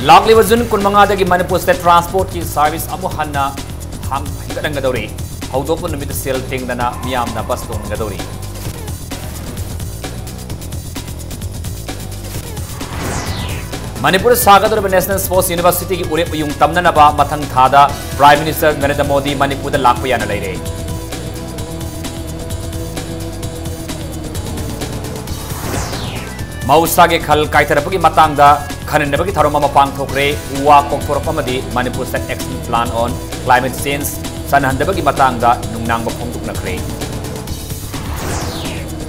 Lakliba Jun Kunmanga Manipur State Transport ki service amu hanna Gadori. How to put the sale thing than a Miam na Baston Gadori. Manipur Sagador National Sports University Urep Yung Tamnanaba Matang Thada, Prime Minister Narendra Modi, Manipur the Lakpayana Lady. Mausage Kal Kaitarapuki Matanga, Kanabaki Taroma Pang Tokre, Uwa Koktoramadi, Manipur State Action Plan on Climate Change, Sanhandabaki Matanga, Nunang Pongtuk Nakre.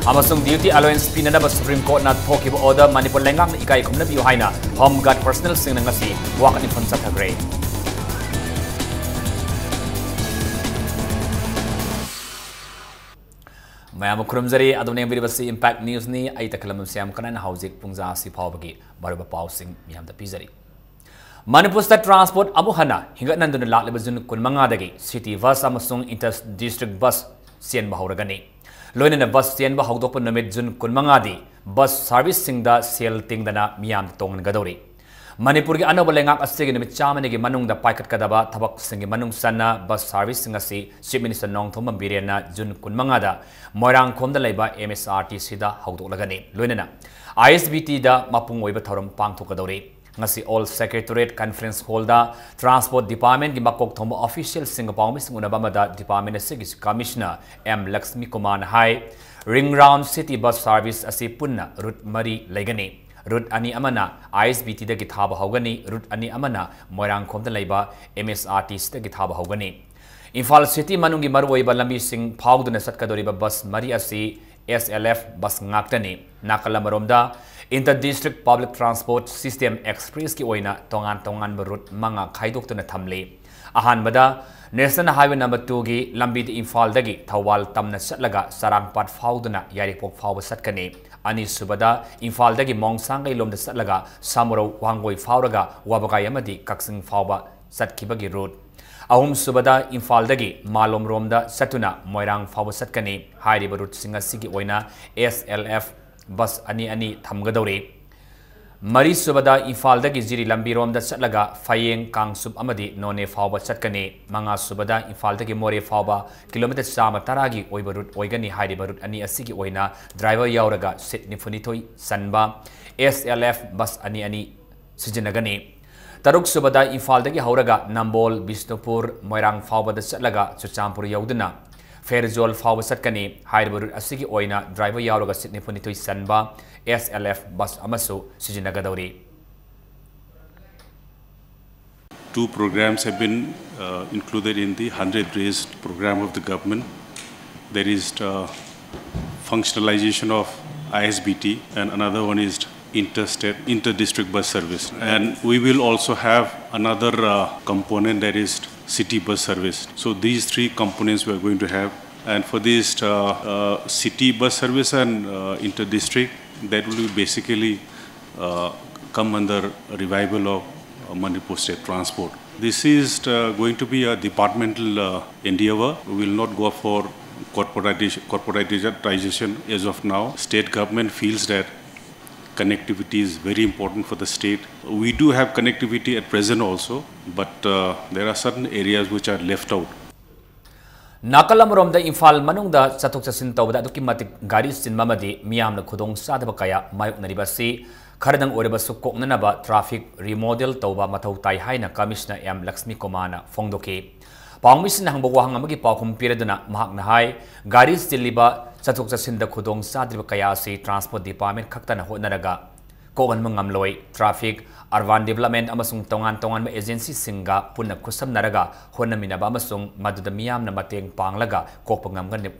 Amasung Duty Allowance Pinanaba Supreme Court na Tokibo Order, Manipur Lengang Ikai Kumnabi Haina, Home Guard Personal Singangasi, Waka in Fonsatagre. Mayam Krumzari, Adonai Bibasi Impact News ni, Aitakalam Siam Kanan Housing Pungza Sipavagi, Baraba Pausing, Miam the Pizari. Manipur State Transport Abuhana, Hinganandun Laklibazun Kunmangadagi, City Bus Amasung Inter District Bus, Sien Bahuragani. Loin in bus Sien Bahodopan Namid Jun Kunmangadi, bus servicing the sale thing dana Miam Tong Gadori. Manipur Anabalanga a second with Chamanigi Manung the Paikat Kadaba, Tabak Singi Manung Sana, bus servicing a sea, Chief Minister Nong Thoma Biriana, Jun Kunmangada, Moirang Kondaleba, MSRT Sida, Haudolagani, Lunena. ISBT da Mapung Webatorum Pang Tokadori. Ngasi All Secretariat Conference Holder, Transport Department, Gimakok Tombo Official Singapore Miss Unabamada Department Sigis Commissioner M. Lakshmi Kumar High, Ring Round City Bus Service Asipuna, Route Mari Legani. Route Ani Amana, ISBT the Githaba Hogani, Route Ani Amana, Moirang Komda Leba, MSRT the Githaba Hogani. Infal City Manungi Marway Balami Sing Pawduna Satkadoriba Bus Maria C. SLF Bus Ngaktani, Nakalamaromda, Inter-District Public Transport System Express ki oina tongan route manga khaidok tuna thamle. Ahanbada National Highway number 2 gi lambi di Imphal dagi Thawal tamna satlaga Sarangpat fauduna Yaripok fawa satkane. Ani subada Imphal dagi Mongsangay lomda satlaga Samuro Wangoi fauraga Wabagai amadi Kaksing fawa satkibagi road. Ahum subada Imphal dagi Malom romda satuna Moirang fawa satkane. Hairiba route singa sigi oina SLF bus ani thamgadore. Mari subada Imphal dagi Jiri lambi romda satlaga Fayeng Kang sub amadi none fawa satkane. Manga subada Imphal dagi More fawa kilometer sama taragi oiba route oigani hairiba route ani asigi oina driver yauraga Sydney Funitoi Sanba SLF bus ani sijinagane. Taruk subada Imphal dagi hauraga Nambol Bisnupur Moirang fawa da satlaga Chuchampur yauduna. Fairjol fawa satkani hairiba asigi oina driver yauraga Sydney Funitoi Sanba SLF bus amasu sijinagadori. Two programs have been included in the 100 days program of the government. There is functionalization of ISBT and another one is inter-district bus service. And we will also have another component that is city bus service. So these three components we are going to have. And for this city bus service and inter-district, that will basically come under a revival of Manipur State Transport. This is going to be a departmental endeavor. We will not go for corporatization as of now. State government feels that connectivity is very important for the state. We do have connectivity at present also, but there are certain areas which are left out. Nakalamurom da Imphal manungda satuk sasin tawda aduki matik gari sin mamadi miyam na khudong sadaba kaya mayok naribasi kharadang oreba sukok nanaba traffic remodel tawba mathau tai haina Commissioner M. Lakshmi Kumana fongdoke. Pangmisin na hangbo wahang amagi paukum piraduna mahak na hai gari siliba satuk sasin da khudong sadriba kaya si Transport Department khakta na ho naraga. Kogan mangamloy traffic Urban Development amasung tongan ma agency singa punna kusam naraga honna minaba amasung maduda miyam na mateng panglaga kokpa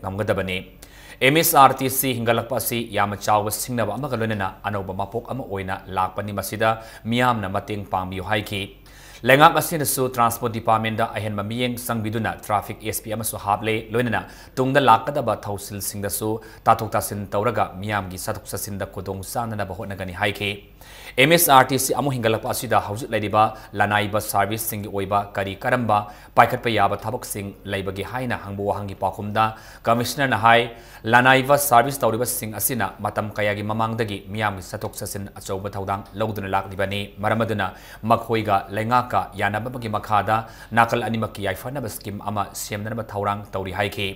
ngamgadabane. MSRTC hingalakpa si yama chawa singnaba amagalonena anoba mapok ama oina lakpa ni masida miyam na mateng pangbiyo haiki. Lengak asinasu Transport Department da ahen mamiyeng sangbiduna Traffic SP amasu haple loinana tungda lakadaba thausil singdasu tathok tasin tauraga miyamgi sathok sasinda kodong sanana bahotnagani haike MSRTC amu hingalapa asida hausit laidiba lanaiba service sing oiba kari karamba paikhatpa yaba thabak sing laibagi haina hangbu wahangi pakhumda commissioner na hai lanaiba service tawriba sing asina matam kayagi mamangdagi miyamgi sathok sasin achauba thaudang loduna lakdibani maramaduna makhoiga lengaka yanabagi makhada nakal animaki yaifanaba scheme ama semnaba thaurang tawri haike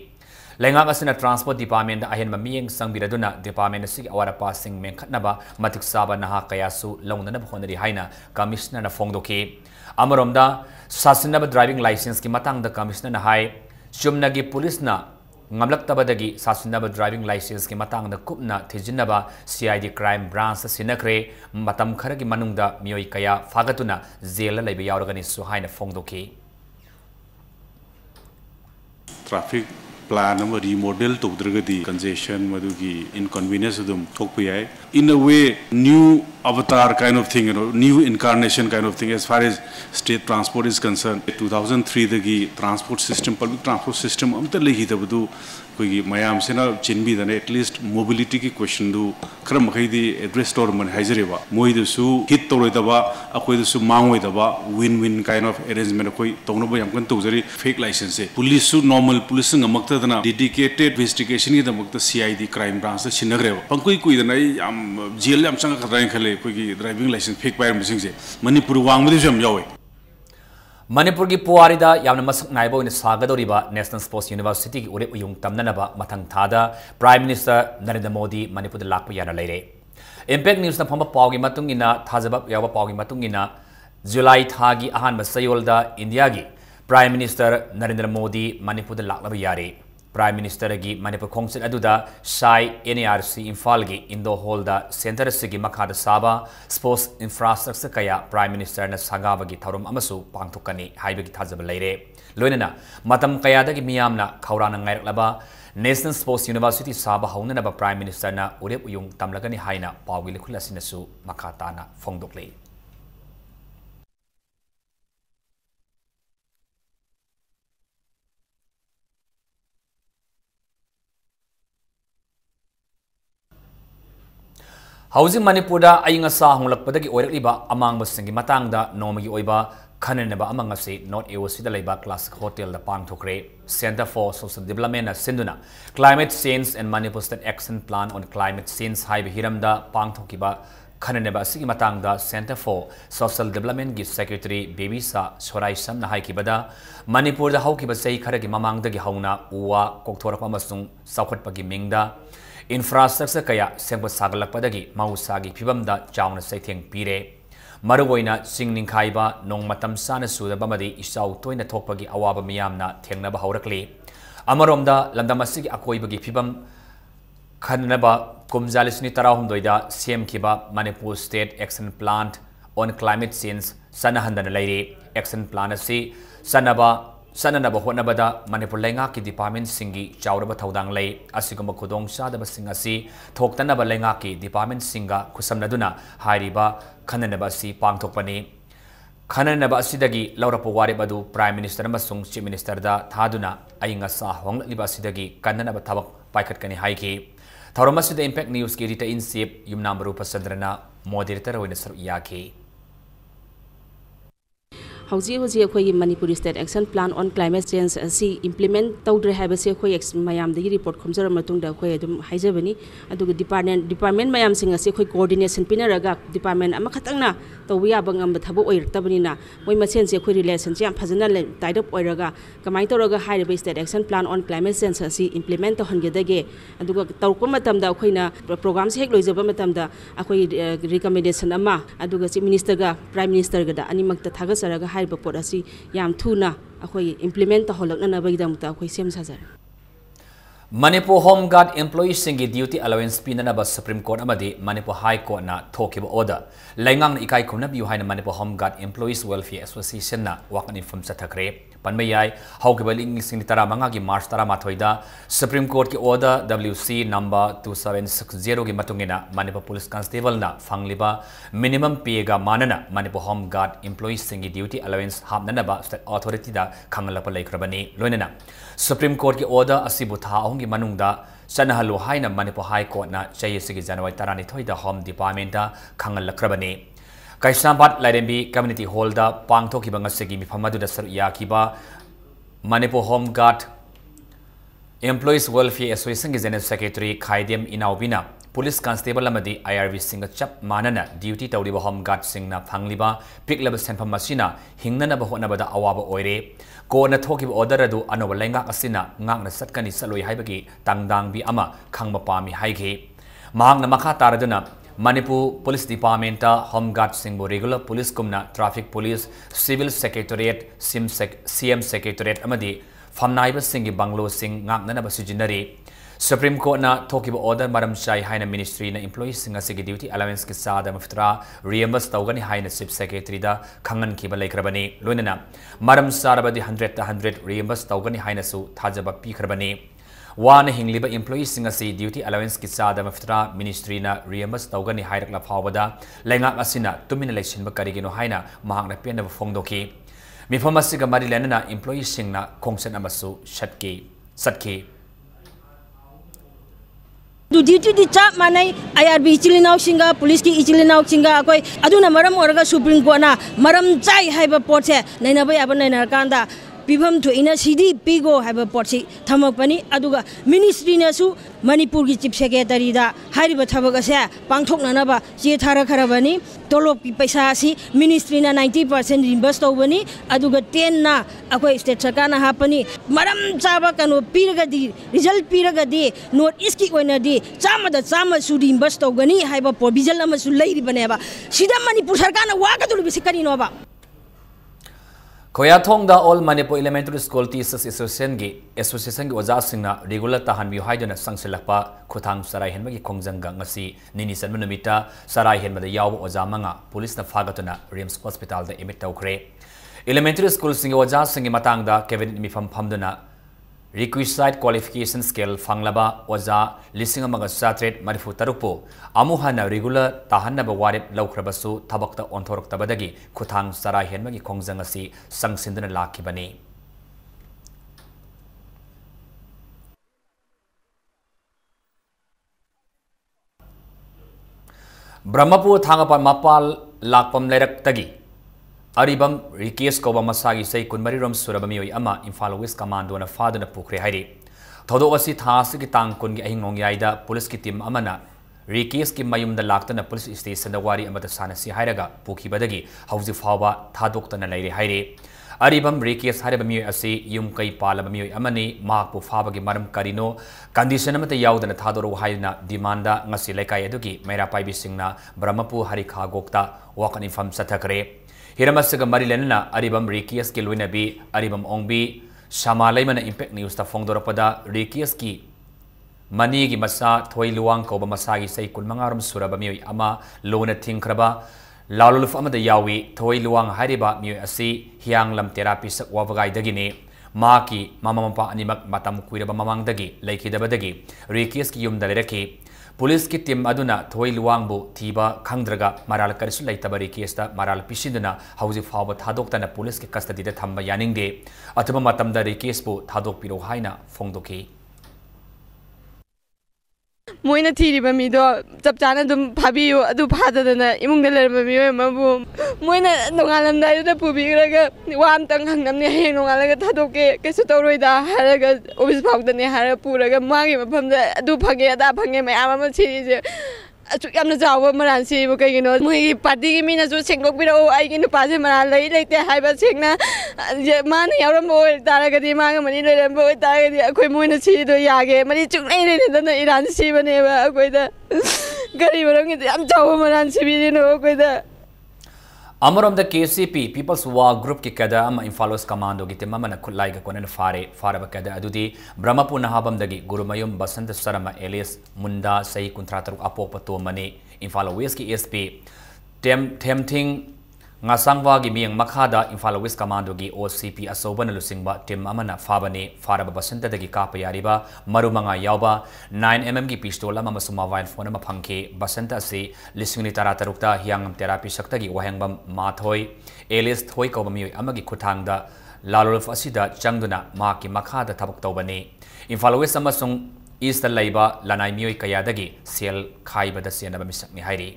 Lengak asina Transport Department ahen mamiyeng sangbiraduna Department asig awara passing mengkhatnaba matik saba naha kayasu launana bhonari haina commissioner na fongdoki amaromda sasinaba driving license ki matang da commissioner na hai chumnagi police na ngamlaktabadagi sasinaba driving license ki matang da kupna thijinaba CID crime branch sinakre matam kharagi manungda miyoi kaya fagatuna zela laiba yauragani su haina fongdoki traffic plan number remodel to dragadi congestion madugi inconvenience adum thokpa yai in a way new avatar kind of thing, new incarnation kind of thing as far as state transport is concerned. 2003 dagi transport system, public transport system amta lehi tabadu koi mayam sena chinbi dane at least mobility ki question du kram khai di address tor man hajareba moi du su hit to daba akoi du su mangoi daba win win kind of arrangement koi tongno ba yam kan tawjari fake license police su normal police ngamakta dana dedicated investigation ki damakta CID crime branch sinagre pangkoi koi dana am jail yam changa khadai khale koi driving license fake bayar missing se Manipur wang madi jam yawe Manipur ki puarida yamna masak naibo in sagadoriba National Sports University ki ure uyung tamnanaba mathang thada Prime Minister Narendra Modi Manipur da lakpa yana leire Impact News na phamba pawgi matungina thajaba yawa pawgi matungina July thagi ahanba sayolda India gi Prime Minister Narendra Modi Manipur da laklaba yare Prime Minister gi Manipur khongsit aduda Sai NARC Imphal gi Indo Hall da Center sigi makhada saba sports infrastructure kaya Prime Minister na sagaba gi tharum amasu pangthokani haibagi thajaba leire loinana matam kaya da gi miyamna khawrana ngairaklaba National Sports University saba haunana ba Prime Minister na urep uyung tamlagani haina pawgi likhulasinasu makhatana phongdoklei Housing Manipura ayinga sa honglakpadagi oirakliba amangba singi matangda nomagi oiba khaneneba amangasi North AOC da laiba classic hotel da pangthokre Center for Social Development na sinduna Climate Change and Manipur State Action Plan on Climate Change haiba hiramda pangthokiba khaneneba sigi matangda Center for Social Development gi Secretary Bebisa Sorai Samna haikibada Manipur da haukiba sei kharagi mamangdagi hauna uwa kokthorapa amasung saukhatpagi mingda Infrastructure kaya sengpa sagalakpadagi mausagi phibamda chauna saitheng pire marugoina singning khaiba nong matam sana sudaba madi isau toina thokpagi awaba miyamna thengnaba haurakli amaromda landamasigi akoibagi phibam khanaba kumjalisni tarahumdoida semkhiba Manipur State Action Plan on Climate Change sanahandana leire action plan asi sananaba hotnabada Manipur lengak ki department singi chauraba thaudang lei asiguma khudong sadaba sing asi thoktanaba lengak ki department singa khusamnaduna hairiba khananaba si pangthokpani khananaba asidagi laurapo wari badu Prime Minister amasung Chief Minister da thaduna ayinga sa hongliba asidagi kannanaba thabak paikhatkani haiki thauromasida Impact News ki editor in chief Yumnambaru Pasandrana moderator hoina saru yaki Hauji akhoi Manipur State Action Plan on Climate Change asi implement tawdre habase akhoi mayam dagi report khomjar matung da akhoi adum haijabani aduga department mayam sing asi akhoi coordination pinaraga department ama khatangna tawya bangam thabu oirtabani na moi masen se akhoi relation jam phajana tied up oiraga kamai tawraga high State Action Plan on Climate Change asi implement to hangedage aduga tawpa matam da akhoi na program se hek loijaba matam da akhoi recommendation ama aduga Chief Minister ga Prime Minister ga da animak ta thagasaraga report asi yam thuna akhoi implement ta holakna na bagidamta akhoi sem sajar Manipur Home Guard employees singi duty allowance pinana ba Supreme Court amadi Manipur High Court na thokiba order laingang ikai khumna biu haina Manipur Home Guard Employees Welfare Association na wakan inform sathakre panmai yai haukiba ling tara manga gi March tara mathoida Supreme Court ki order WC number 2760 gi matungina Manipur Police Constable na fangliba minimum pay ga manana Manipur Home Guard employees singi duty allowance hamnana ba state authority da khangalapa laikhrabani loinana Supreme Court ki order asibu tha ahong gi manungda Sanahalu haina Manipur High Court na chayisigi January tarani thoida Home Department da khangal lakrabani Kaisambat Laidembi Community Hall da pangthoki bangasigi mifamadu da sar yakiba Manipur Home Guard Employees Welfare Association gi General Secretary Khaidem Inaubina Police Constable amadi IRV singa chap manana duty tawriba Home Guard singna phangliba piklaba senpham masina hingnana ba hona bada awaba oire ko na thoki order adu anoba lenga asina ngakna satkani saloi haibagi tangdang bi ama khangma pami haige mahangna makha taraduna Manipur Police Department Home Guard singbo regular police kumna traffic police civil secretariat CM secretariat amadi famnaiba singi banglo sing ngakna ba sujinari Supreme Court na thokiba order maram chai haina ministry na employees singa sigi duty allowance ki sada maftra reimburse tawgani haina chief secretary da khangan kiba laikrabani loinana maram sarabadi 100 to 100 reimburse tawgani haina su thajaba pikhrabani wana hingliba employees singa si duty allowance ki sada maftra ministry na reimburse tawgani hairakla phawada lenga asina tumina election ba karigino haina mahakna pena phongdoki mifamasiga marilena employees singna khongsen amasu satki duty di chap manai IRB ichilinau singa police ki ichilinau singa akoi aduna maram oraga Supreme Court na maram chai haiba potse naina ba yaba naina kanda pibam to ina CD pigo haiba potsi thamakpani aduga ministry na su Manipur ki chief secretary da hariba thabaga se pangthokna na ba che thara kharabani tolop ki paisa si ministry na 90% reimburse tawbani aduga 10 na akoi state sarkar na hapani maram chaba kanu piraga di result piraga di note is ki oina di chama da chama su reimburse tawgani haiba provision ama su leiri bane ba sida Manipur sarkar na waga dulu bisikani no ba Koyathong da All Manipur Elementary School Teachers Association gi oja singna regular tahan mi haidona sangselakpa khuthang sarai henbagi khongjanga ngasi nini sanma numita sarai henbada yaw oja manga police na fagatuna Rims Hospital da emit tawkhre Elementary School singi oja singi matang da cabinet mi phamduna requisite qualification scale fanglaba oja lising amaga satret marifu tarupo amuhana regular tahanna ba warep laukhrabasu thabakta onthorok tabadagi khuthang sarai henmagi khongjanga si sangsindana lakhibani Brahmapur thangapan mapal lakpam lerak tagi Aribam Rikes Koba Masagi say Kunmariram Surabamioi Ama Imphal West Commando na Fadana Pukre Hairi. Todo wasi Thasiki Tang Kungi Ahingong Yaida, Police Kitim Amana, Rikes Kim Mayum the Laktana Police Station the Wari Amata Sanasi Hairaga, Puki Badagi, Hausi Fawa, Tadoktan Lady Hairi. Aribam Rikes Harabami Asi, Yumkai Palabami Amani, Mark Pufabagi Maram Karino, Condition Amata Yaud and Tadoro Haina, Demanda, Ngasileka Yaduki, Mera Pai Singna, Brahmapu Harika Gokta, Wakan Infam Satakare. Hiramasaga Marilena, Aribam Rikias Kilwinabi, Aribam Ongbi, Shamalayman Impact News ta Fongdorapada, Rikiaski, Manigi Masa, Toy Luang Koba Masagi say Kulmangaram Surabami Ama, Lona Tinkraba, Laluf Ama the Yawi, Toy Luang Hariba, Mu Asi, Hiang Lam Therapist Wavagai Dagini, Maki, Mamampa Animak Matam Kuidaba Mamang Dagi, Lake Dabadagi, Rikiaski Yum Dalereki. Police ki team aduna Thoi Luangbu Thiba Khangdraga Maral Karisu Laitabari Kesta Maral Pishiduna Hausi Fawa Thadokta Police ki custody da Thamba Yaningde Atuma Matamda Rikesbu Thadok Piro Haina Fongdoki Moina Tiriba Mido, Taptana dum Pabio, Adu Padana, Imung the Lermamio, Mabu, Moina Nongalam Dida Pubiga, one tongue hung on the Hanoga Tadoke, Kesutorida, Haraga, Obis Pog the Nehara Puraga, Magi from the Dupage, Dapang, my Amama. I'm the Zawa Maransi, okay, you know, we party mean as we sing up with all I can pass him and I like the Hyper Signa, money out of more Taragati Mangamani and Boy Target, a community to Yage, but it took any than the Iran Siva never with the Garibarang, I'm Zawa Maransi, you know, with the Amaram the KCP, People's War Group Kikada, Ama Infalos Commando, Gitimamana Kulaiga Konan Farabakada Adudi, Brahmapuna Habam Dagi, Gurumayum Basanta Sarama, Elias, Munda, Sai Contrator Apopato Mani, Infalo Whisky SP, tempting ngasangwa gi mieng makhada Imphal West Commando gi OCP asobana lusingba team amana fabani faraba basanta dagi kapa yariba marumanga yauba 9mm gi pistol ama masuma mobile phone ama phangke basanta se lisingni tara tarukta hiangam therapy sakta gi wahengbam mathoi alias thoi ko bami amagi khuthangda lalolf asida changduna ma ki makhada thabak tawbani Imphal West amasung East laiba lanai mioi kayadagi sel khaibada senaba misakni hairi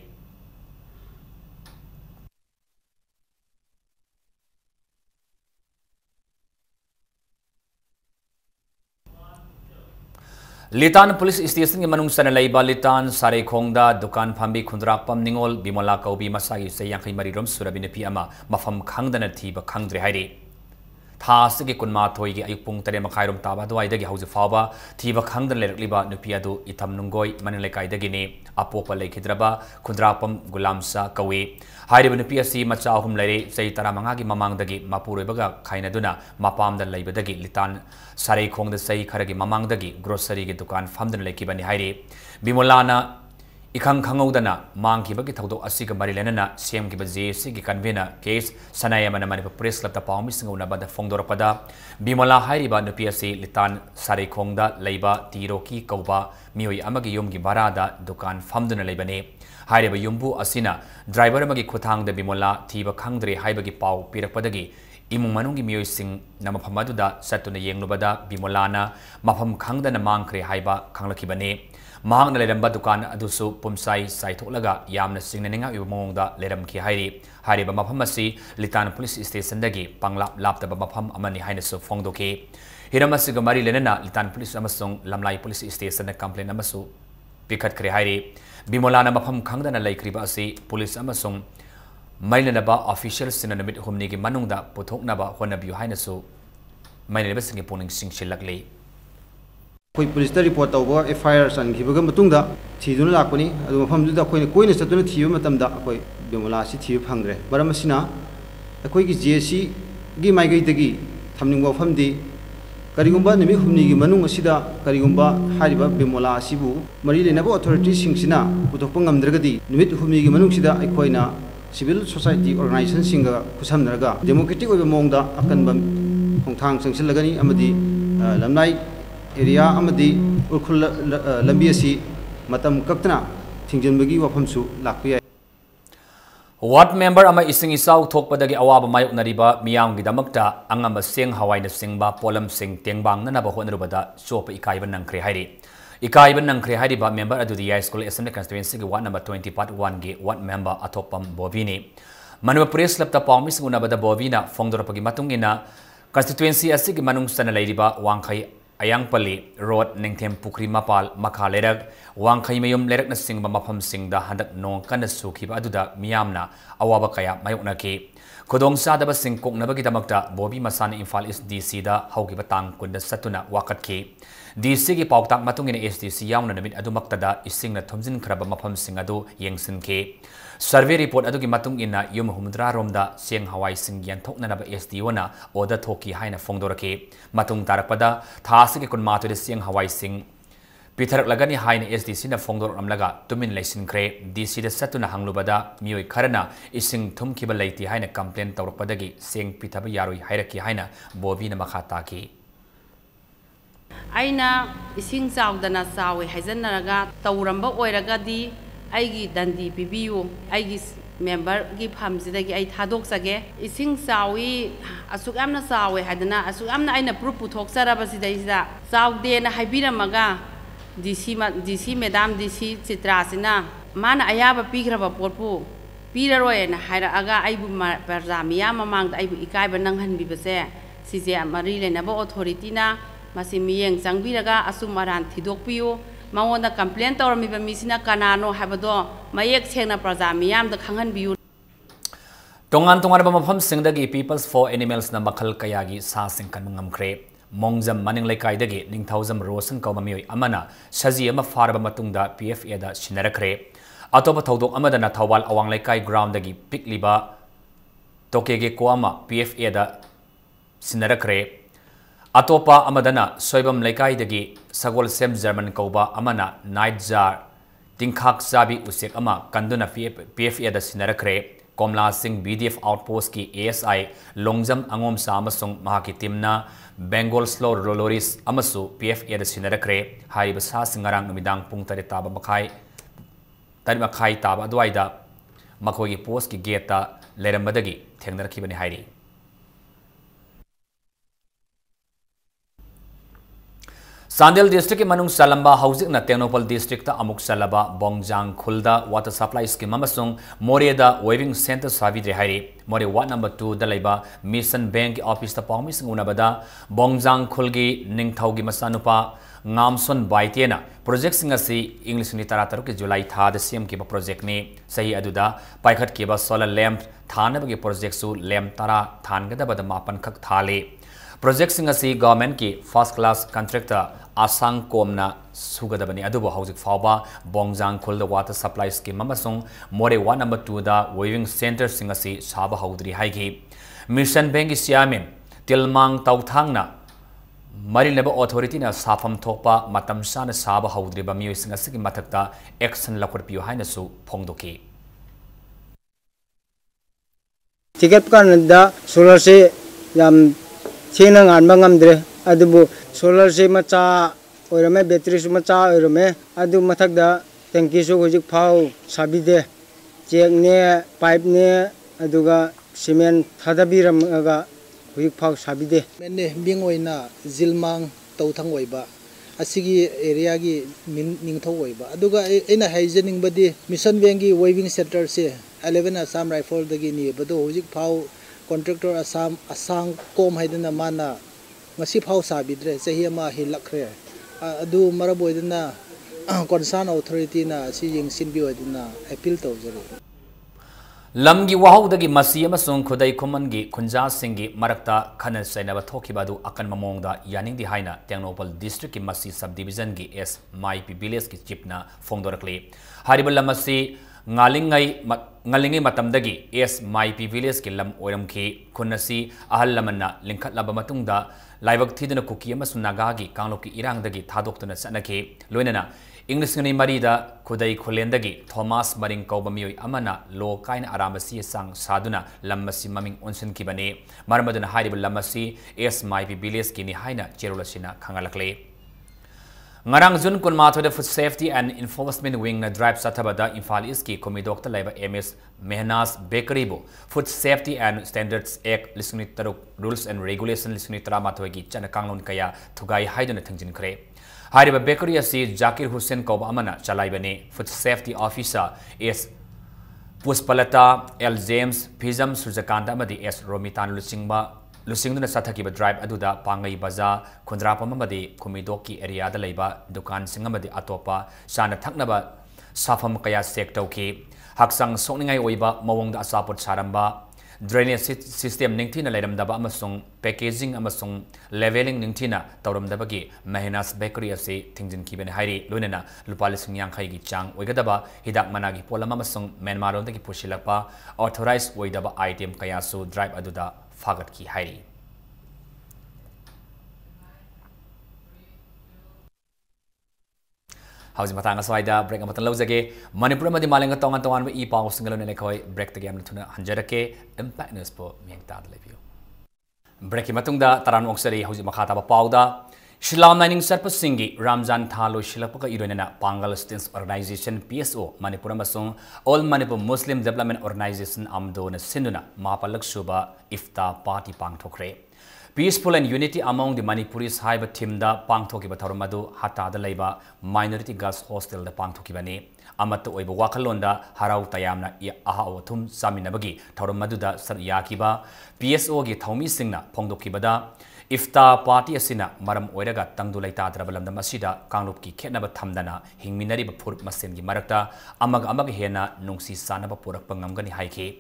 Litan Police Station ki manung sana laiba Litan sare khongda dukan phambi khundrak pam ningol bimola kaubi masagi se yang mari rom surabine pi ama mafam khangdana thiba khangdre hairi thas gi kunma thoi gi ayupung tare makhairom taba dwai dagi hauji faba thiba khangdan lerakliba nupi adu itham nungoi manin lekai dagi ni apopa lekhidraba khundrapam gulamsa kawi hairiba nupi asi macha ahum lere sei tara manga gi mamang dagi mapuroibaga khainaduna mapam da leibadagi Litan sare khongda sei kharagi mamang dagi grocery gi dukan famdan lekibani hairi bimolana ikhang khangodana mangkibagi thawdo asiga marilenana semkiba JC gi convener case sanayamana Manipur press club ta pawmi singuna bada fongdorapada bimola hairiba nupi asi Litan sare khongda leiba tiroki kauba mioi amagi yumgi barada dukan famduna leibane hairiba yumbu asina driver amagi khuthangda bimola thiba khangdre haibagi paw pirakpadagi imung manungi mioi sing nama phamadu satuna yenglubada bimolana mafam khangdana mangkhre haiba khanglakibane mahang leramba dukan adusu pumsai saitholaga yamna singnaninga ibamongda leramki hairi hariba mafam asi Litan Police Station dagi panglap laptaba mafam amani hainasu fongdoke hiramasiga mari lenana Litan Police amasung Lamlai Police Station na complaint amasu pikat kre hairi bimolana mafam khangdana laikriba asi police amasung mainanaba official sina namit humni gi manungda puthoknaba honabiu hainasu mainanaba singi puning singshilakle कोई police report तब FIR चनखीबगा मतुंगदा थीदुना लाकपनी अदु मफमदुदा कोइने कोइने चतुना थीबा मतमदा कोइ बेमोला सि थीबा फंगद्रे बरमसिना अखोइगी JC गी माइगैदगी थमनिंगबा फमदी करिगुंबा निमि हुमनिगी मनुंग असिदा करिगुंबा हारिबा बेमोला असिबु मरि लेनाबो authority सिंगसिना पुथोकपा ngamद्रगदी निमित हुमनिगी मनुंगसिदा अखोइना civil society organisation सिंगा खुसमनरगा democratic ओइबा मोंगदा अकनबा खोंथांग संगसिलगनी अमदी लमनाई area अमदी उखुल लंबी असी मतम कक्तना थिंजनबगी वफमसु लाकपय वार्ड मेंबर अमा इसिंग इसाउ थोकपदगी अवाब मायोकनरिबा मियांगी दमकता अंगम सेंग हवाइना सिंगबा पोलम सिंग तेंगबांग ननबा होनरुबदा चोप इकाइबन नंखरे हाइरि इकाइबन नंखरे हाइरिबा मेंबर अदुदी या स्कूल एसएमए कंस्टिट्युएंसी गी वार्ड नंबर 20 पार्ट 1 गी वार्ड मेंबर अथोपम बोबिनी मनवा प्रेस क्लब ता पाउमिस गुनाबदा बोबिना फोंगदोरपगी मतुंगिना constituency असिगी मनुंग Sana लैरिबा वांखै Ayangpali Road Ningthem Pukri Mapal Makha Lerag Wangkhai Mayum Lerakna Singba Mafam Singda Handak Nong Kana Sukhiba Aduda Miyamna Awaba Kaya Mayoknaki Kodong Sadaba Sing Koknabagitamakta Bobi Masana Imphal East DC da Haukiba Tang Kunda Satuna Wakatki DC gi Pautak Matungin SDC Yauna Namit Adumaktada Isingna Thomjin Kraba Mafam Singadu Yengsinke Survey report adugi matung ina yum humdra romda seng hawai sing yan thokna na ba SDO na oda thoki haina fongdorake matung tarakpada thasigi kun matu de seng hawai sing pitharak lagani haina SDC na fongdor amlaga tumin laisin kre DC de satuna hanglubada mioi kharana ising thumkiba laiti haina complaint tawrakpadagi seng pithaba yaroi hairaki haina bobi na makhata ki aina ising saudana sawe haijanaraga tawramba oiragadi aigi dandi pibiu aigi member gi phamsidagi ai thadokjage ising sawi asuk amna sawe hadana asuk amna aina proof puthokjarabasidaisa saude na haibiramaga DC madam DC Chitra sina mana ayaba pigraba potpu piraroy na hairaga aibu parjamiya mamangda aibu ikaiba nanghanbibase sije amari lenaba authority na masimiyeng changbiraga asumaran thidokpiu Mawona complaint or mi misina kanano habado mayek sengna praja miyam da khangan biu Tongan tongan ba mafam singdagi Peoples for Animals na makhal kayagi sa singkan ngamkre mongjam maning lekai dagi ningthaujam rosan kawma mioi amana saji ama farba matungda PFA da sinarakre atopa thodok amada na thawal awang lekai ground dagi pikliba tokege koama PFA da sinarakre Atopa amadana soibam lekai dagi sagol sem German kauba amana night jar tingkhak sabi usek ama kanduna PFA da sinarakre Komla Singh BDF outpost ki ASI Longjam Angom Sa amasung mahaki timna Bengal Slow Loris amasu PFA da sinarakre hariba sa singarang numidang pung taba makai taba adwaida makogi post ki gate ta lerambadagi thengnarakibani hairi Sandel district ki manung salamba housing na Tenopal district ta amuk salaba Bongjang Khulda water supply scheme amasung More da weaving center savidre hairi More ward number 2 da laiba Mission Bank office ta pawmi unabada Bongjang Khulgi ningthaugi masanupa Ngamson Baitiena project singa si English ni taratar ki July tha da CM ki project ni sahi aduda paikhat ki ba solar lamp thana bagi project su lamp tara thangada bada mapan khak thale project singa si government ki first class contractor Asang Komna Sugadabani Adubo Housing Fauba Bongjang Khulda water supply scheme amasung More ward number 2 da weaving center singa si Saba Haudri Haigi Mission Bank Siamin Tilmang Tauthangna Marileba authority na Safam Topa Matam Sana Saba Haudri Bami singa sigi matakta action lakorpio haina su Pongdoki Ticket Canada solar se yam Chinang and Bangamdre, Adubu, solar se macha, or a battery macha, or me, Adu Matagda, thank you so much, Pau, Sabide, Check near, pipe near, Aduga, cement, Tadabiram, we Pau Sabide. Mene Bingoina, Zilmang, Tautang Waiba, Asigi, Ariagi, Ningto Waiba, Aduga, in a hazening body, Mission Bangi, waving center say, 11 Assam rifle the Guinea, but the Hojik Pau. Contractor Asang Kom Haidana Mana Masi Pau Sabidre, Sahima Hilakre, Adu Maraboidana, concern authority na seeing Sinbioidina, appeal to Lamgi Wahudagi Masiama Sung Kodai Komangi, Kunja Singi, Marakta, Kanas, and Abatokibadu, Akan Mamonga, Yaning the Haina, Tenopal District in Masi Subdivision Gi S. My Pibiles ki Chipna, Fongdorakli, Haribala Masi. Ngalingi matamdagi es mai pvilias ki lam oiram ki kunasi ahal lamanna lingkhat laba matungda laibak thidana kuki amasu nagagi kangloki irangdagi thadokna sanake loinana English ngani marida khudai khulendagi Thomas Maring kauba mioi amana lo kaina aramasi sang saduna lammasi maming onsen kibane marmaduna haribal lamasi es mai pvilias ki ni haina cherulasina khangalakle Ngarang Jun Kunmato the Food Safety and Enforcement Wing na drive satabada Infal Iski Komi Dr. Laiba MS Mehnas Bakerybo Food Safety and Standards Act Lisunitaruk Rules and Regulations Lisunitra Matogi Chanakanglon Kaya Tugai Haidana Tangjin Kre Hariba Bakery asi Jakir Hussein Koba Amana Chalaibane Food Safety Officer is Puspalata L. James Pizam Sujakanta Amadi S. Romitan Lusingduna Sathaki drive Aduda Pangai Baza Kundrapa Mamadi Kumidoki area the Laiba Dukan Singamadi Atopa Sana Taknaba Safam Kaya Sektoki Haksang Soningai Oiba Mawong da Asapot Saramba Drainage System Ningtina Ledam Daba Amasung Packaging Amasung Leveling Ningtina Tauram Dabagi Mahinas Bakery Asi Tingjin Kiben Hairi Lunena Lupalisung Yang Kaigi Chang Wigadaba Hidak Managi Pola Mamasung Menmaron Daki Pushilapa Authorized Waidaba item Kayasu drive Aduda Fagat ki hairi Housing matanga swaida break amatan lawjage Manipur madi malenga tongan tongan e paw singalon ne khoi break te game thuna hanjarake impact news po mengta lebiu break matungda taran oksari housing makhata ba pawda Shilam mining sarpa singi Ramzan Thalo Shilapaka Ironena Pangal Students Organization PSO Manipur amasung All Manipur Muslim Development Organization Amdona Sinduna Mapalak Shuba Ifta Party Pangthokre Peaceful and unity among the Manipuris Haiba Timda Pangthoki Bataramadu Hata the Laiba Minority Girls Hostel the Pangthokibani Amata Oiba Wakalonda Harau Tayamna Ahawatum Saminabagi Taurumaduda Saryakiba PSO Gi Thomi Singna Pongdokibada Ifta Party Asina Maram Oiraga Tangdulaita Trabalam the Masida Kangluki Ketnaba Tamdana Hingminari Bapur Masengi Marakta Amag Hena Nungsi Sanaba Purak Pangamgani Haiki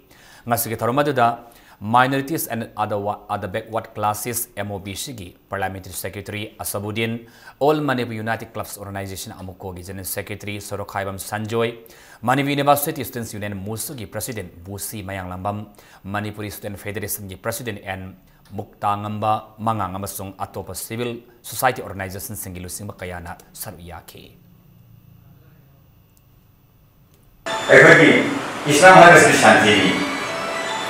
Nasiki Tarumaduda Minorities and other backward classes MOB Shigi Parliamentary Secretary Asabudin All Manipur United Clubs Organization Amukogi General Secretary Sorokhaibam Sanjoy Manipur University Students Union Musugi President Busi Mayang Lambam Manipuri Student Federation President and Muktangamba Mangang amasung atopa civil society organization singilusing bakayana saruyaki. Ekwagi Islam Christianity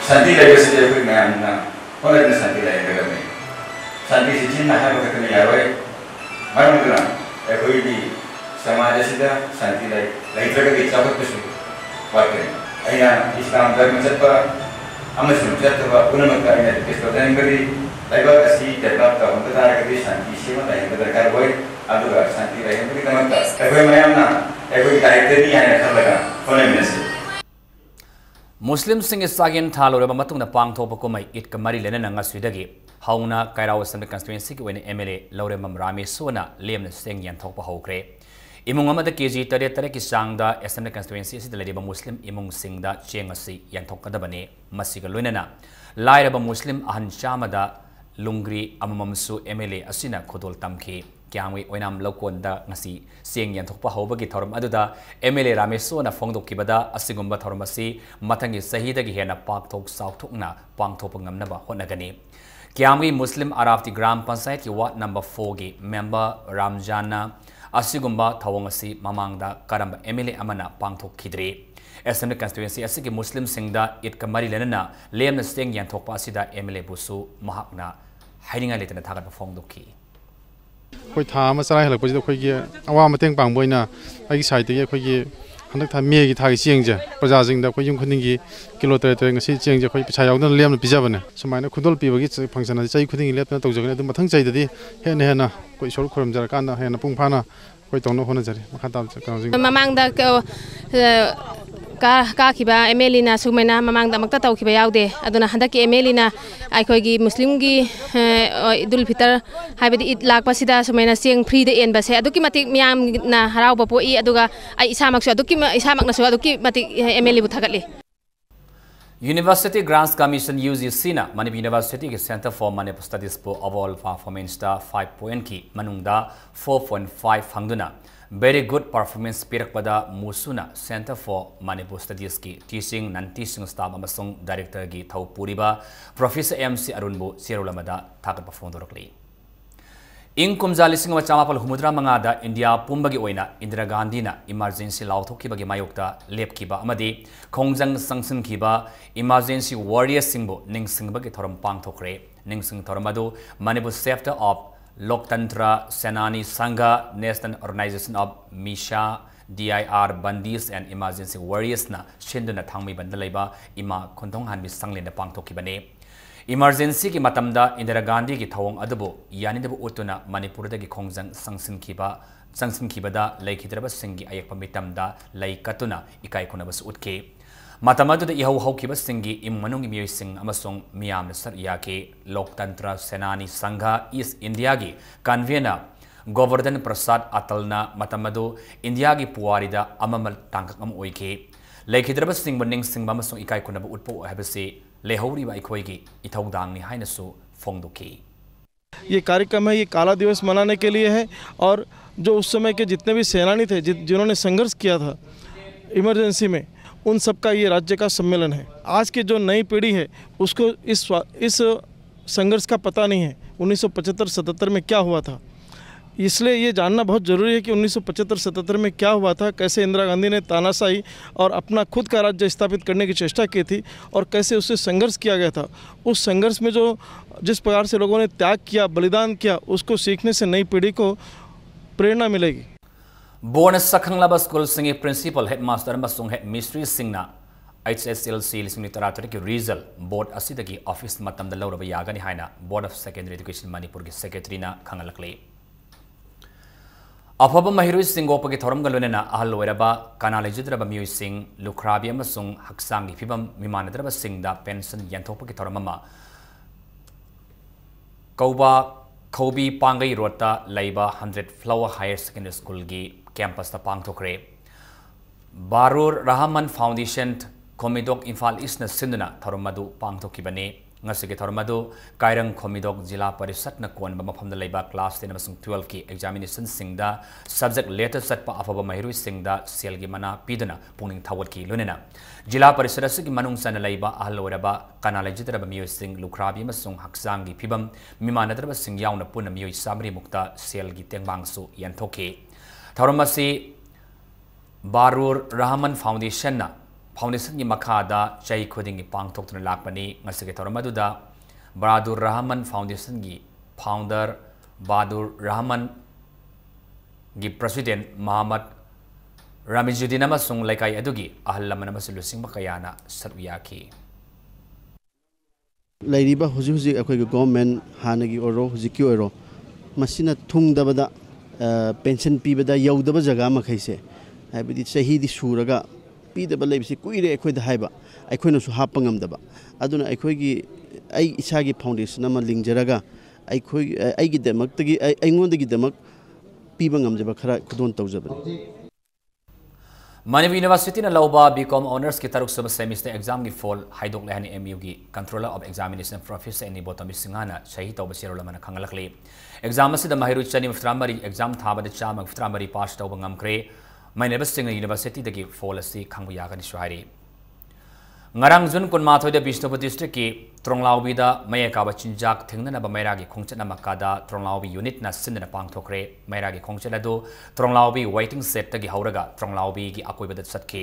Santi lagi saja aku ingat na, orang ni santi lagi kerana ni. Santi sih nak apa kata ni awak, mana mungkin aku ini sama aja sih dah santi lagi kerana kita apa tu sih, bukan. Ayah Islam dah macam apa, amat sulit apa, punya macam ini. Kesulitan beri, lagi kasih develop tahu, untuk ada kerja santi sih mana yang terkait boy, aduh santi lagi beri macam apa. Aku macam na, aku kita ini hanya kerana orang ni sih. Muslim sing isagin thalo reba matung na pang thopa ko mai it kamari lena na ngaswidagi hauna kairaw assembly constituency ki wene MLA Laure Mam Rami Sona lemna seng yan thokpa hokre imung amada kg tare tare ki sangda assembly constituency si daleba muslim imung singda chengasi yan thokada bane masiga loinana lairaba muslim ahan chamada lungri amamamsu MLA asina khodol tamki kyangwi oinam lokonda ngasi seng yan thokpa hobagi thorum aduda MLA Ramesona fongdokibada asigumba thorumasi matangi sahidagi hena pakthok sauthokna pangthopa ngamnaba honagani kyangwi Muslim Arafti Gram Panchayat ki Ward number 4 gi member Ramjana asigumba thawongasi mamangda karamba MLA amana pangthok khidri Assembly constituency asigi Muslim singda it kamari lenana lemna seng yan thokpa asida MLA busu mahakna hairinga letana thagat fongdokki कोई था मसला है लगभग कोई के आवाम मतेंग पांगबोइना आई side के कोई के हनक था मे की था की चेंज प्रजा जिंग दा कोई युम खुदिंग की किलो तरे तरे ngasi चेंज कोई पिछा यावदन लेम पिजाबने समायना खुदल पिबगी फंक्शन चै खुदिंग लेपना तौजगने अदु मथंग चैददी हेन हेना कोई सोल खुरम जरा काना हेना पुंग फाना कोई तौनो होना जरे मखा ताब काउजिंग ममांगदा का खिबा MLA ना सुमेना ममांगदा मक्ता तौखिबा यावदे अदुना हंदकी MLA ना आइखोगी मुस्लिम की ईदुल फितर हाइबदी ईद लाकपासिदा सुमेना सेंग फ्री दे एनबसे अदुकी मतिक मियाम ना हराव बपोई अदुगा आई इसामकसु अदुकी इसामकनसु अदुकी मतिक MLA बु थागतले University Grants Commission UGC na Manipur University ki Center for Manipur Studies po overall performance da 5 point ki manungda 4.5 hangduna very good performance pirakpada musuna Center for Manipur Studies ki teaching non teaching staff amasung director gi thau puriba Professor MC Arunbu Sirolamada thagat perform dorokli ing kumja lising chamapal humudra mangada India pumbagi oina Indira Gandhi na emergency lauthoki bagi mayokta lepkiba amadi khongjang sangsin kiba emergency warriors singbo ningsing bagi thoram pangthokre ningsing thoramadu Manipur sector of Loktantra Senani Sangha National Organization of Misha DIR Bandis and Emergency Warriors na shinduna thangmi bandalaiba ima khondong hanbi sanglena pangthokibane emergency ki matamda Indira Gandhi ki thawong adubu yanidabu utuna Manipur da ki khongjang sangsin khibada laikhidraba singi ayakpa mitamda laikatuna ikai khunabas utke matamadu da ihau haukiba singi immanungi miyoi sing amasong miyam sar yake Loktantra Senani Sangha East India gi convener Govardhan Prasad Atalna matamadu India gi puarida amamal tangkak am oike laikhidraba sing baning sing amasong ikai khunaba utpo habase लेहौरी बाइकोई की इथौदांगनी हाइनसु फोंगदुकी ये कार्यक्रम है ये काला दिवस मनाने के लिए है और जो उस समय के जितने भी सेनानी थे जिन्होंने संघर्ष किया था इमरजेंसी में उन सब का ये राज्य का सम्मेलन है। आज की जो नई पीढ़ी है उसको इस संघर्ष का पता नहीं है 1975-77 में क्या हुआ था, इसलिए ये जानना बहुत ज़रूरी है कि 1975-77 में क्या हुआ था, कैसे इंदिरा गांधी ने तानाशाही और अपना खुद का राज्य स्थापित करने की चेष्टा की थी और कैसे उससे संघर्ष किया गया था। उस संघर्ष में जो जिस प्रकार से लोगों ने त्याग किया, बलिदान किया, उसको सीखने से नई पीढ़ी को प्रेरणा मिलेगी। बोर्ड सखंगलाबा स्कूल सिंह प्रिंसिपल हेडमास्टर मसुंग हेड मिस्ट्री सिंगना HSLC लिसिंग तरातरी की रिजल्ट बोर्ड असिदगी ऑफिस मतम द लौरब यागनी हाइना board of secondary education Manipur की सेक्रेटरी ना खंगलकले अफब महिरुई सिंगोपगी थोरमगा लोनेना अहल ओइरबा कानालेजिद्रबा मियुई सिंग लुखराबी अमसुंग हक्सांगी फिबम मिमानद्रबा सिंगदा पेंशन यंथोपगी थोरममा कौबा खौबी पांगई रोडता लैबा 100 फ्लावर हायर सेकेंडरी स्कूल की कैंपस ता पांगथोखरे बारूर रहमान फाउंडेशन खोमिदोक इम्फाल ईस्ट न सिंदना थोरमदु पांगथोखिबने ngasi thormadu kairang khomidok jila parisat na kon mafamda leiba class 10 amasung 12 ki examination singda subject letter satpa afaba mahirui singda selgi mana pidana pungning thawat ki lunena jila parisat asigi manung sana leiba ahloraba kanalajidra miyo sing lukrabi amasung haksang gi phibam mimanadra sing yauna punna miyo samri mukta selgi tengbangsu yanthoke thormasi barur rahman foundation na foundation की मखादा चई खुदिंग पांगथोक्तुना लाकपनी ngasi ke thoramadуда Bahadur Rahman Foundation की founder बहादुर रहमान की president Mohammad रामिजुद्दीन अमसुंग लेकाई अदुगी अहल लमन अमसुं लुसिंग मकयाना सरुयाखी लैरिबा हुजि हुजि अखोई government हानगी ओरो हुजि की ओरो मसिना थुंगदबदा pension पीबदा यौदबा जगह मखैसे हाइबदि चहीदि सुरगा पीदबा लेबिसि कुइरे अखोइदा हाइबा अखोइनसु हापा ngamदबा अदुना अखोइगी आई इसागी फाउंडेशन अमा लिंगजरगा अखोइ आइगी दमक्तगी आइंगोंदगी दमक पीबा ngamजबा खरा खुदोन तौजबनी Manipur University na lauba BCom Honors ki taruk sub semester exam ki fall haidok lehani MU ki Controller of Examination Professor ni bottom singana shahi tawba sirula mana khangalakli exam asida mahiru chani mftramari exam thabada chama mftramari pass tawba ngamkre Manipur University dagi fall asi khangbu yagani shwari ngarang jun kun ma thoida Bishnupur district ki Tronglaubi da maya ka bachinjak thingna na ba maira gi khongchat na makada Tronglaubi unit na sinna pangthokre maira gi khongchat adu Tronglaubi waiting set ta gi hauraga Tronglaubi gi akoi bada satke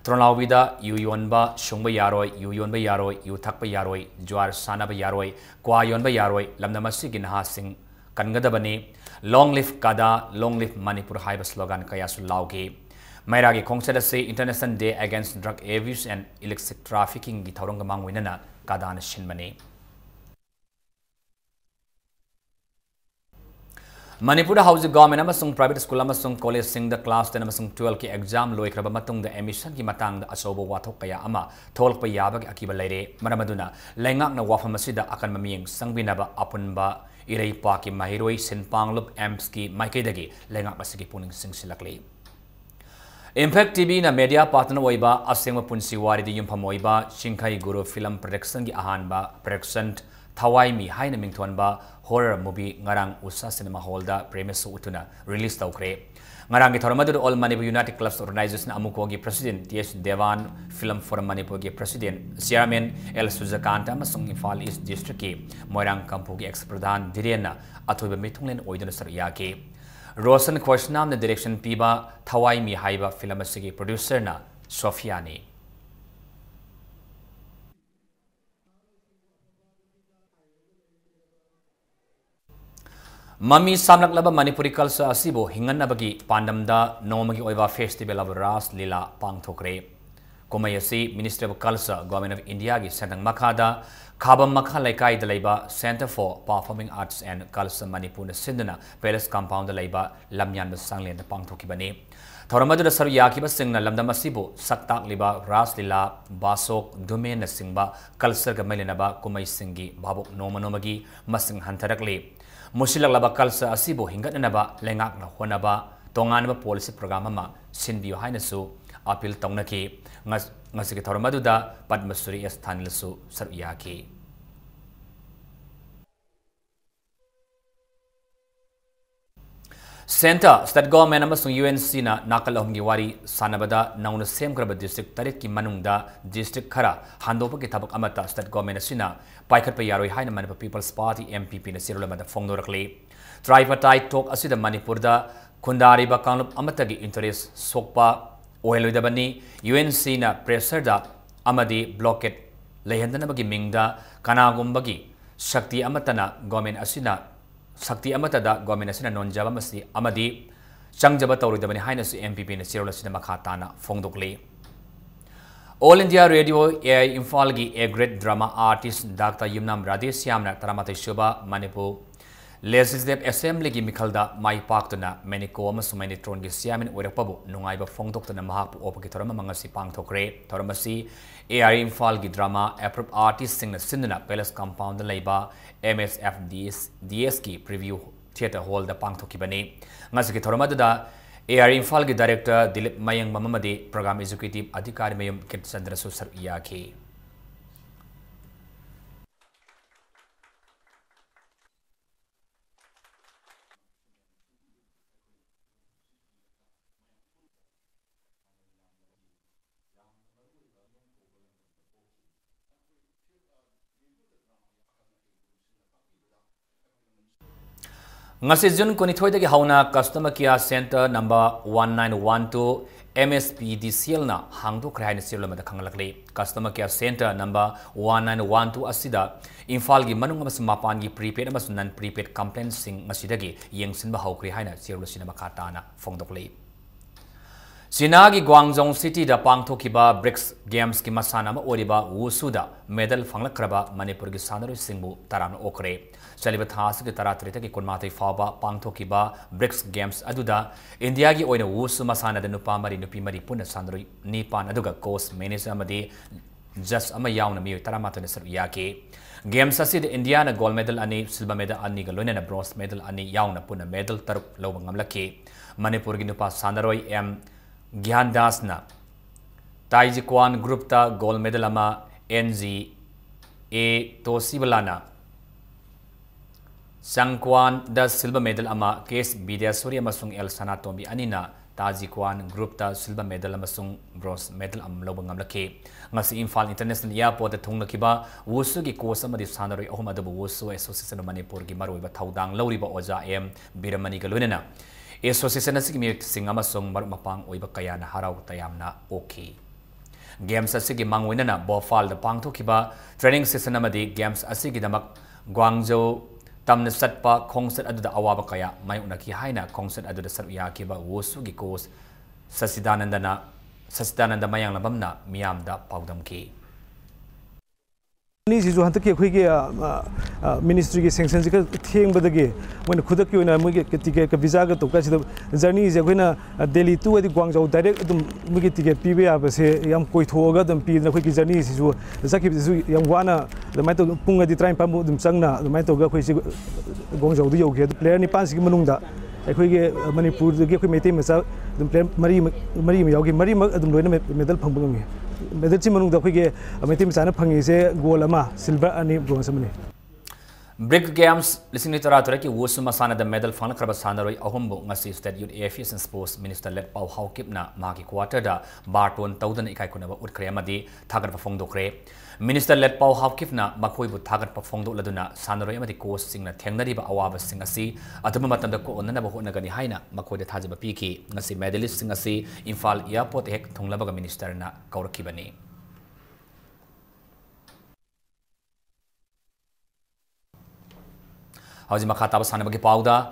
Tronglaubi da yu yonba shungba yaroi yu yonba yaroi yu thakpa yaroi jwar sana ba yaroi kwa yonba yaroi lamna masi gi naha sing kangadabani long live kada long live Manipur haiba slogan kaya su lauge maira gi khongchat se International Day Against Drug Abuse and Illicit Trafficking gi thorong gamang winana kadana shinmani Manipur House Government amasung private school amasung college sing the class 10 amasung 12 ki exam loikraba matung da emission ki matang da asobo wathok kaya ama tholk pa yaba ki akiba leire maramaduna lengak na wafam asida akan mamiyeng sangbinaba apunba irei pa ki mahiroi sinpanglup amps ki maikaidagi lengak masigi puning singsilakli Impact TV na media partner oiba asengma punsi wari di yumpam oiba Shinkai Guru film production gi ahanba production thawai mi haina mingthonba horror movie ngarang usa cinema hall da premise utuna release tawkre ngarang gi thormadu all Manipur United Clubs Organization amuko gi president TS Devan Film Forum Manipur gi president chairman L Sujakanta amasung Imphal East District ki Moirang Kampu gi ex pradhan Dhirena athoiba mithunglen oiduna sarya ki Rosan Khoshnam the direction piba thawai mi haiba film asigi producer na Sofia ni Mami samlak laba Manipuri culture asibo hingan nabagi pandamda nomagi oiba festival of Ras Lila pangthokre Komayasi Ministry of Culture Government of India gi sendang makhada Khabam makha laikai da laiba Center for Performing Arts and Culture Manipur na sindana Palace Compound da laiba lamyan ba sanglen da pangthokibani thoramadu da saru yakiba singna lamdam asibo saktak liba Ras Lila Basok Dume na singba culture ga mailena kumai singi babok nomagi masing hantarakli Musilak laba culture asibo hingat na ba lengak na honaba tongan ba policy program ma sinbiyo hainasu appeal tawnaki ngasiki thoramadu da Padmasuri Esthanilsu saruyaki Center State Government amasung UNC na nakalahum gi wari sanabada nauna semkraba district tarit ki manungda district khara handopa ki thabak amata State Government asina paikhat pa yaroi haina Manipur People's Party MPP na sirulama da phongdorakli tripartite talk asida Manipur da khundari ba kanglup amata gi interest sokpa oheloidabani UNC na pressure da amadi blockade lehendana bagi mingda kanagumbagi shakti amatana government asina Sakti amata da government asina nonjaba masi amadi changjaba tawridabani haina su MPP na sirula sina makhatana phongdokli All India Radio AI Imphal gi A Great Drama Artist Dr. Yumnam Radhesyamna Taramata Shuba Manipur Legislative Assembly gi mikhalda mai paktuna Meniko amasung Menitron gi siamin oirakpabu nungaiba phongdoktuna mahapu opaki thorama mangasi pangthokre thoramasi AI Imphal gi drama approved artist singna sinduna Palace Compound laiba MSF DS ki preview theater hall da pangthokibani ngasiki thoramadu da AI Imphal gi director Dilip Mayang Mamamadi program executive adhikari mayum Kitchandra Susar Yaki Ngasi Jun kunithoi dagi hauna customer care center number 1912 MSPDCL na hangdok rai na sirla mada khangalakle customer care center number 1912 asida Imphal gi manung amas mapan gi prepaid amas non prepaid complaint sing masidagi yengsin ba haukri haina sirla sinama katana fongdokle Sinagi Guangzhou City da pangthokiba BRICS Games ki masana ma oriba wusuda medal fanglakraba Manipur gi sanaroi singbu taran okre Chaliba thas ki taratrita ki kunmatai faba pangthokiba BRICS Games aduda India gi oina wusu masana da nupa mari puna sanaroi nipan aduga coast manager amadi just ama yauna mi taramata ne saru yake Games asid India na gold medal ani silver medal ani ga loina na bronze medal ani yauna puna medal taruk loba ngamlake Manipur gi nupa sanaroi Gyan Dasna Taijikwan Group ta gold medal ama NG A Tosibalana Sangkwan da silver medal ama Case Bidyasuri amasung El Sanatomi anina Tajikwan Group ta silver medal amasung bronze medal am lobang amlake ngasi Imphal International Airport da thunglakiba wusu gi course amadi sanaroi ahum adabu wusu association of Manipur gi maroiba thaudang lawriba oja M Biramani ga loinana Association asigi mi singama song mar mapang oiba kaya na harau tayamna okay Games asigi mangwina na bofal da pangthokiba training session amadi games asigi damak Guangzhou tamna satpa khongset aduda awaba kaya mai unaki haina khongset aduda sarya kiba wosu gi course Sasidananda mayang labamna miyamda paudamki Ni si juhan taki khoi ge ministry ge sanction ji ka theng badage when khudak ki na muge ticket ka visa ga to ka si journey je khoina Delhi to adi Guangzhou direct adum muge ticket pi be aba se yam koi thoga dum pi na khoi ki journey si ju zakip ju yam wana the mai to pung adi train pam dum changna the mai to ga khoi si Guangzhou du yoge player ni pan si manung da khoi ge Manipur ge khoi meite masa dum player mari yoge mari adum loina medal phang bang medal chi manung da khoi ge meite masa na phangi se goal ama silver ani bronze mani BRICS Games listening to Ratura ki wusu masana the medal fana kraba sanaroi ahumbu ngasi State Youth Affairs and Sports Minister led Pau Haukip na maki quarter da barton taudan ikai kunaba utkre amadi thagar pa phongdokre Minister led Pau Haukip na makoi bu thagar pa phongdok laduna sanaroi amadi coach singna thengnari ba awaba sing asi atuma matanda ko onnana ba hona gani haina makoi de thajaba piki ngasi medalist sing asi Imphal Airport hek thonglaba ga minister na kaurakibani Hauji makata basana bagi pauda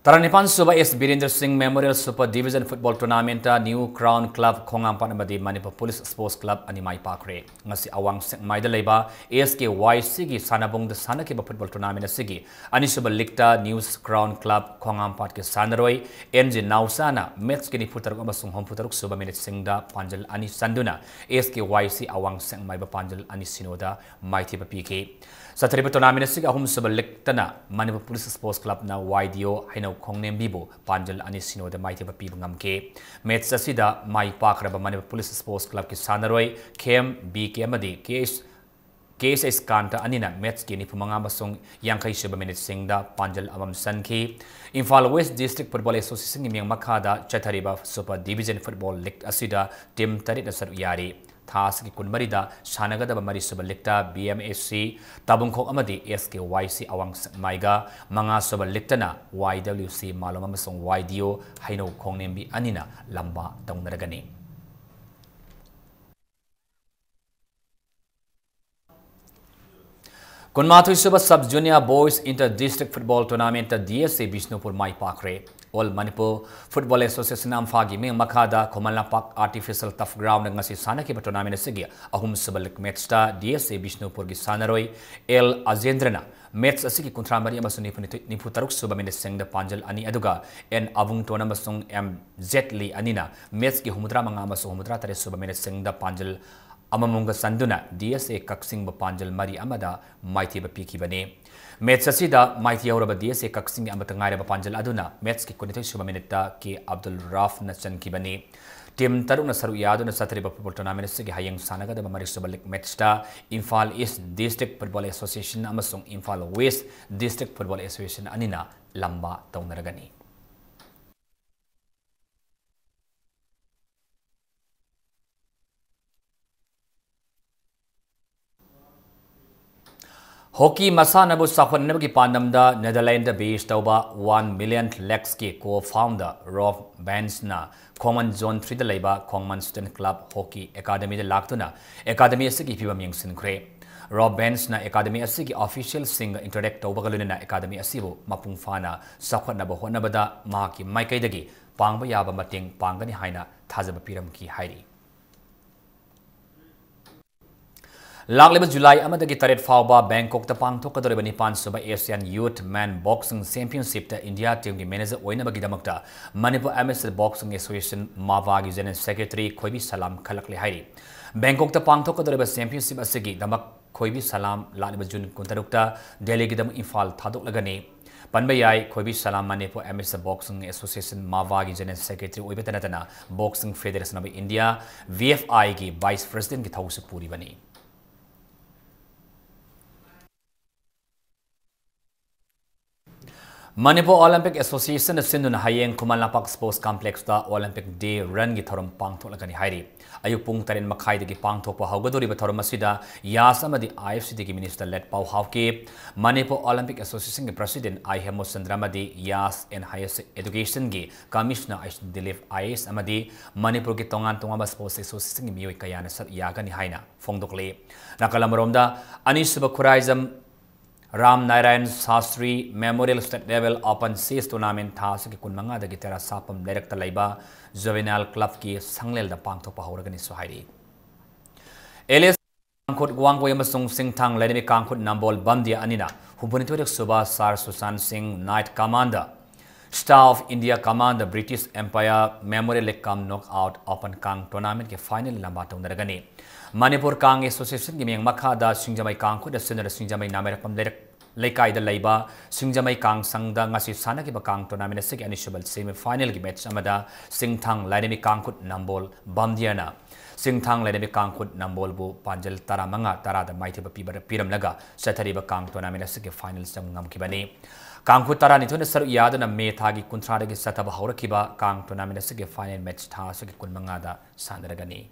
Taranipan Suba S. Birendra Singh Memorial Super Division Football Tournament New Crown Club Khongampan amadi Manipur Police Sports Club ani mai pakre ngasi awang maida leba SKYC gi sanabong da sanake ba football tournament asigi ani suba likta News Crown Club Khongampat ke sanaroi NJ Nausana match ke ni putaruk amasung hom putaruk suba minute singda panjal ani sanduna SKYC awang mai ba panjal ani sinoda maiti ba PK Satriba tournament asigi ahum suba liktana Manipur Police Sports Club na YDO haino khongnem bibo panjal ani sinoda maiti ba pi ngamke match asida mai pakraba Manipur Police Sports Club ki sanaroi KM BK amadi KSS Kanta anina match ki ni pumanga masung yangkai suba minute singda panjal amam sanki Imphal West District Football Association ni miyang makada chathariba Super Division Football League asida team tarit na saru yari Thas ki kunmarida sanagada ba mari suba likta BMSC tabungkhok amadi SKYC awang maiga manga suba liktana YWC maloma masung YDO haino khongnembi anina lamba taunaragani Kunmathui Suba Sub Junior Boys Inter District Football Tournament DSA Bishnupur Mai Pakre All Manipur Football Association Amfagi Ming Makada Komala Park Artificial Tough Ground ngasi sanaki ba tournament sige ahum subalik match ta DSA Bishnupur gi sanaroi El Azendrana match asigi kontramari amasu nipu taruk suba minute sengda panjal ani aduga en avung tona masung M Zetli anina match gi humudra manga amasu humudra tare suba minute sengda panjal Amamunga Sanduna DSA Kaksing ba panjal mari amada maiti ba piki bane match asida maiti auraba DSA Kaksing amata ngaira ba panjal aduna match ki kunitoi suba minute ki Abdul Raf na chan ki bane team taruna saru yaduna satri ba football tournament sigi hayang sanaga da mari suba lik match ta Imphal East District Football Association amasung Imphal West District Football Association anina lamba taunaragani Hockey Masanabu Safanabaki Pandamda, Netherlands based over 1 million Lex co-founder Rob Bensna, Common Zone 3 Labor, Common Student Club Hockey Academy de Lactuna, Academy Asiki Pibam Yangsin Cray. Rob Bensna Academy Asiki official singer introduct Obagaluna Academy Asibu, Mapung Fana, Safanabo Honabada, Maki Maikaidagi, Pangba Yaba Mating, Pangani Haina, Tazaba Piramki Heidi. Lagleba July amadagi taret fauba Bangkok ta pangthok kadore Nipan suba Asian Youth Man Boxing Championship ta India team gi manager oina bagi damakta Manipur Amateur Boxing Association Mava gi General Secretary Khoibi Salam khalakle hairi Bangkok ta pangthok kadore championship asigi damak Khoibi Salam lagleba June kuntarukta Delhi gi dam Imphal thadok lagani Panbayai Khoibi Salam Manipur Amateur Boxing Association Mava gi General Secretary oibetanatana Boxing Federation of India VFI gi Vice President gi thausu puri bani Manipur Olympic Association Sinduna Hayeng Kumalapak Sports Complex da Olympic Day Run gi thorum pangthok lagani hairi ayuk pung taren makhai gi pangthok pa haugadori ba thorum asida yas amadi IFC gi minister led pau hauke Manipur Olympic Association gi president I Hemo Sandramadi yas and higher education gi commissioner I Dilip IS amadi Manipur gi tongan tonga sports association gi mioi kayana sat yagani haina fongdokle nakalamromda anisba khuraizam Ram Narayan Sastri Memorial State Level Open Seas Tournament Thas ki kunmanga da gitera sapam direct laiba Juvenile Club ki sanglel da pangthok pa horagani suhairi Elias Kangkhut Gwangkoi amasung Singthang Lainami Kangkhut Nambol Bandia Anina Hubunitwek Suba Sar Susan Singh Knight Commander Star of India Commander British Empire Memorial Lekam Knockout Open Kang Tournament ke final lamba tongdaragani Manipur Kang Association Giming Makada Singjamai Kangkhut da Sinara Singjamai Namerapam Lekai da Laiba Singjamai Kang Sangda Ngasi Sana ki Bakang Tournament Sik Initial Semi Final ki match amada Singthang Lainami Kangkhut Nambol Bamdiana Singthang Lainami Kangkhut Nambol bu Panjal Taramanga Tarada Maiti Piram Laga Satariba Kang Tournament Sik Final Sam Ngam Kibani Kangkhut Tara Nitun Sar Yadana Me Thagi Kuntra ki Sataba Haurakiba Kang Tournament Sik Final match Tha Sik Kunmangada Sandaragani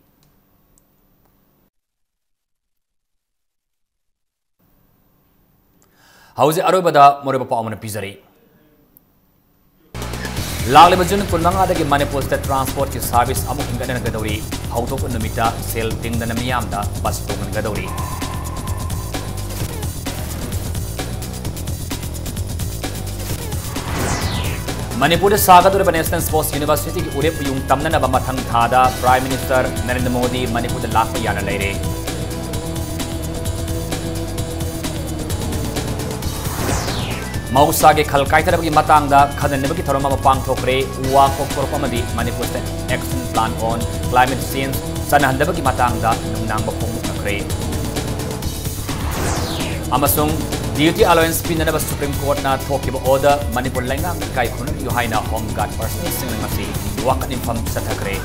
Hauze Arubada Moriba Pamana Pizari Lagleba June Kunmanga dagi Manipur State Transport ki service amu hingana gadori Hautok Numita Sel Tingdana Miyamda bus token gadori Manipur Sagadura National Sports University ki Urep yung tamna ba mathang thada Prime Minister Narendra Modi Manipur da lakpa yana leire Mausage Kalkaita bagi matangda kadan bagi tharoma pangthokre uwa kokor pamadi Manipur State Action Plan on Climate Change sanahanda bagi matangda nungnang bapong nakre amasung duty allowance pinana Supreme Court na thokiba order Manipur lengang kai khunang yuhaina home guard personal singlangasi wakan inform sathakre